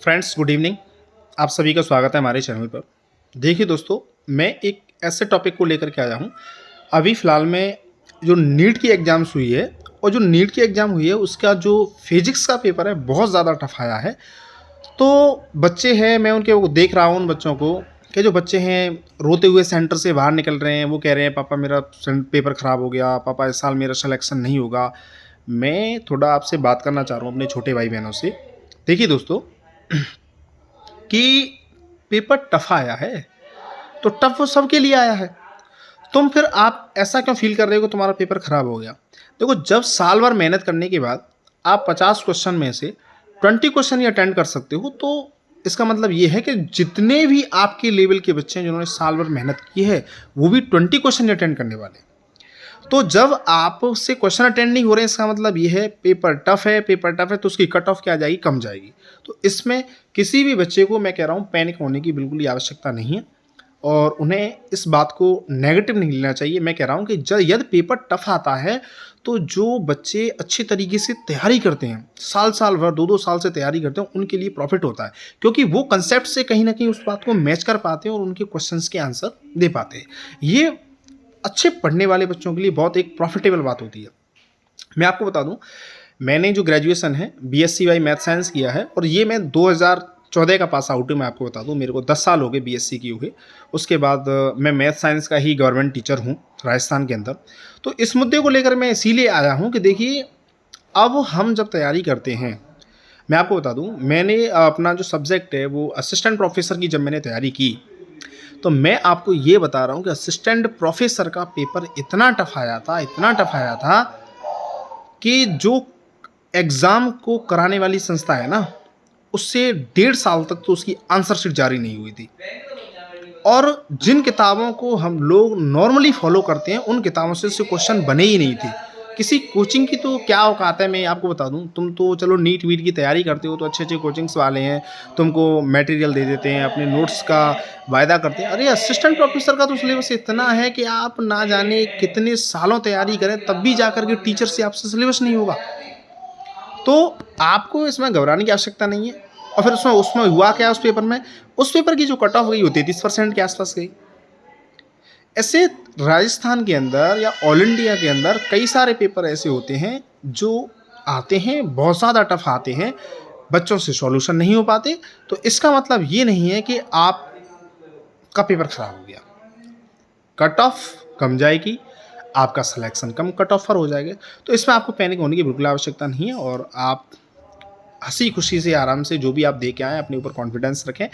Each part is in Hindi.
Friends, good evening. आप सभी का स्वागत है हमारे चैनल पर। देखिए दोस्तों, मैं एक ऐसे टॉपिक को लेकर के आया हूँ। अभी फ़िलहाल में जो नीट की एग्ज़ाम्स हुई है और जो नीट की एग्ज़ाम हुई है उसका जो फिज़िक्स का पेपर है बहुत ज़्यादा टफ आया है। तो बच्चे हैं, मैं उनके वो देख रहा हूँ उन बच्चों को कि जो बच्चे हैं रोते हुए सेंटर से बाहर निकल रहे हैं। वो कह रहे हैं पापा मेरा पेपर ख़राब हो गया, पापा इस साल मेरा सिलेक्शन नहीं होगा। मैं थोड़ा आपसे बात करना चाह रहा हूँ अपने छोटे भाई बहनों से। देखिए दोस्तों कि पेपर टफ आया है तो टफ वो सबके लिए आया है। तुम फिर आप ऐसा क्यों फील कर रहे हो कि तुम्हारा पेपर खराब हो गया? देखो, जब साल भर मेहनत करने के बाद आप 50 क्वेश्चन में से 20 क्वेश्चन ही अटेंड कर सकते हो, तो इसका मतलब ये है कि जितने भी आपके लेवल के बच्चे हैं जिन्होंने साल भर मेहनत की है वो भी 20 क्वेश्चन अटेंड करने वाले हैं। तो जब आपसे क्वेश्चन अटेंड नहीं हो रहे हैं इसका मतलब ये है पेपर टफ है। पेपर टफ है तो उसकी कट ऑफ क्या जाएगी? कम जाएगी। तो इसमें किसी भी बच्चे को मैं कह रहा हूँ पैनिक होने की बिल्कुल ही आवश्यकता नहीं है और उन्हें इस बात को नेगेटिव नहीं लेना चाहिए। मैं कह रहा हूँ कि जब यदि पेपर टफ आता है तो जो बच्चे अच्छे तरीके से तैयारी करते हैं, साल साल भर 2-2 साल से तैयारी करते हैं, उनके लिए प्रॉफिट होता है, क्योंकि वो कंसेप्ट से कहीं ना कहीं उस बात को मैच कर पाते हैं और उनके क्वेश्चंस के आंसर दे पाते हैं। ये अच्छे पढ़ने वाले बच्चों के लिए बहुत एक प्रॉफिटेबल बात होती है। मैं आपको बता दूं, मैंने जो ग्रेजुएशन है बीएससी बाई मैथ साइंस किया है और ये मैं 2014 का पास आउट हूँ। मैं आपको बता दूं, मेरे को 10 साल हो गए बीएससी किए हुए। उसके बाद मैं मैथ साइंस का ही गवर्नमेंट टीचर हूँ राजस्थान के अंदर। तो इस मुद्दे को लेकर मैं इसीलिए आया हूँ कि देखिए, अब हम जब तैयारी करते हैं, मैं आपको बता दूं, मैंने अपना जो सब्जेक्ट है वो असिस्टेंट प्रोफेसर की जब मैंने तैयारी की, तो मैं आपको ये बता रहा हूँ कि असिस्टेंट प्रोफेसर का पेपर इतना टफ आया था, इतना टफ आया था कि जो एग्ज़ाम को कराने वाली संस्था है ना, उससे 1.5 साल तक तो उसकी आंसर शीट जारी नहीं हुई थी। और जिन किताबों को हम लोग नॉर्मली फॉलो करते हैं उन किताबों से क्वेश्चन बने ही नहीं थे। किसी कोचिंग की तो क्या औकात है, मैं आपको बता दूं, तुम तो चलो नीट वीट की तैयारी करते हो तो अच्छे अच्छे कोचिंग्स वाले हैं, तुमको मटेरियल दे देते हैं, अपने नोट्स का वायदा करते हैं। अरे असिस्टेंट प्रोफेसर का तो सिलेबस इतना है कि आप ना जाने कितने सालों तैयारी करें तब भी जाकर के टीचर से आपसे सिलेबस नहीं होगा। तो आपको इसमें घबराने की आवश्यकता नहीं है। और फिर उसमें उसमें हुआ क्या? उस पेपर की जो कट ऑफ गई वो 33% के आसपास गई। ऐसे राजस्थान के अंदर या ऑल इंडिया के अंदर कई सारे पेपर ऐसे होते हैं जो आते हैं, बहुत ज़्यादा टफ आते हैं, बच्चों से सॉल्यूशन नहीं हो पाते। तो इसका मतलब ये नहीं है कि आपका पेपर खराब हो गया। कट ऑफ कम जाएगी, आपका सिलेक्शन कम कट ऑफ पर हो जाएगा। तो इसमें आपको पैनिक होने की बिल्कुल आवश्यकता नहीं है और आप हंसी खुशी से आराम से जो भी आप दे के आएँ अपने ऊपर कॉन्फिडेंस रखें।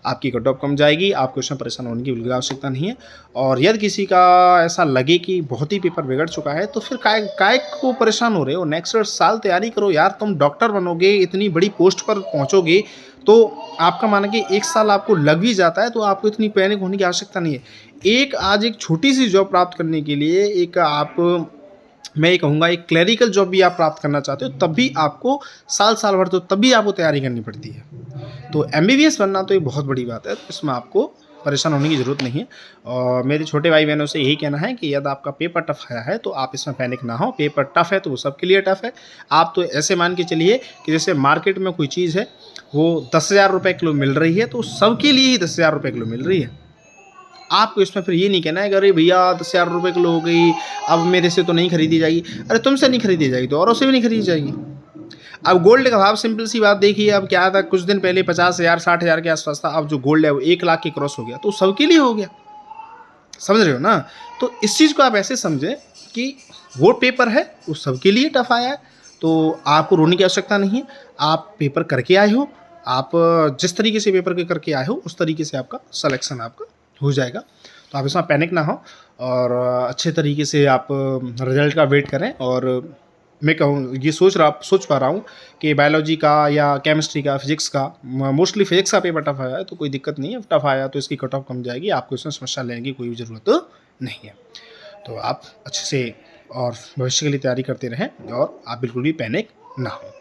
आपकी कट ऑफ कम जाएगी, आपको इसमें परेशान होने की बिल्कुल आवश्यकता नहीं है। और यदि किसी का ऐसा लगे कि बहुत ही पेपर बिगड़ चुका है तो फिर काय काय को परेशान हो रहे हो? नेक्स्ट साल तैयारी करो यार। तुम डॉक्टर बनोगे, इतनी बड़ी पोस्ट पर पहुंचोगे, तो आपका माना कि 1 साल आपको लग भी जाता है, तो आपको इतनी पैनिक होने की आवश्यकता नहीं है। आज एक छोटी सी जॉब प्राप्त करने के लिए मैं ये कहूँगा एक क्लरिकल जॉब भी आप प्राप्त करना चाहते हो तब भी आपको साल भर, तो तब भी आपको तैयारी करनी पड़ती है। तो एमबीबीएस बनना तो ये बहुत बड़ी बात है, तो इसमें आपको परेशान होने की ज़रूरत नहीं है। और मेरे छोटे भाई बहनों से यही कहना है कि यदि आपका पेपर टफ आया है तो आप इसमें पैनिक ना हो। पेपर टफ है तो वो सबके लिए टफ है। आप तो ऐसे मान के चलिए कि जैसे मार्केट में कोई चीज़ है वो 10,000 रुपये किलो मिल रही है, तो सबके लिए ही 10,000 रुपये किलो मिल रही है। आपको इसमें फिर ये नहीं कहना है कि अरे भैया 10,000 रुपये किलो हो गई, अब मेरे से तो नहीं खरीदी जाएगी। अरे तुमसे नहीं खरीदी जाएगी तो औरों से भी नहीं खरीदी जाएगी। अब गोल्ड का भाव, सिंपल सी बात देखिए, अब क्या था, कुछ दिन पहले 50,000 60,000 के आसपास था, अब जो गोल्ड है वो 1 लाख के क्रॉस हो गया, तो सबके लिए हो गया। समझ रहे हो ना? तो इस चीज़ को आप ऐसे समझें कि वो पेपर है वो सबके लिए टफ आया है, तो आपको रोने की आवश्यकता नहीं है। आप पेपर करके आए हो, आप जिस तरीके से पेपर के करके आए हो उस तरीके से आपका सिलेक्शन आपका हो जाएगा। तो आप इसमें पैनिक ना हो और अच्छे तरीके से आप रिजल्ट का वेट करें। और मैं कहूँ ये सोच पा रहा हूँ कि बायोलॉजी का या केमिस्ट्री का, फिजिक्स का, मोस्टली फिजिक्स का पेपर टफ आया है तो कोई दिक्कत नहीं है। टफ आया तो इसकी कट ऑफ कम जाएगी, आपको इसमें समस्या लेने की कोई भी ज़रूरत नहीं है। तो आप अच्छे से और भविष्य के लिए तैयारी करते रहें और आप बिल्कुल भी पैनिक ना हो।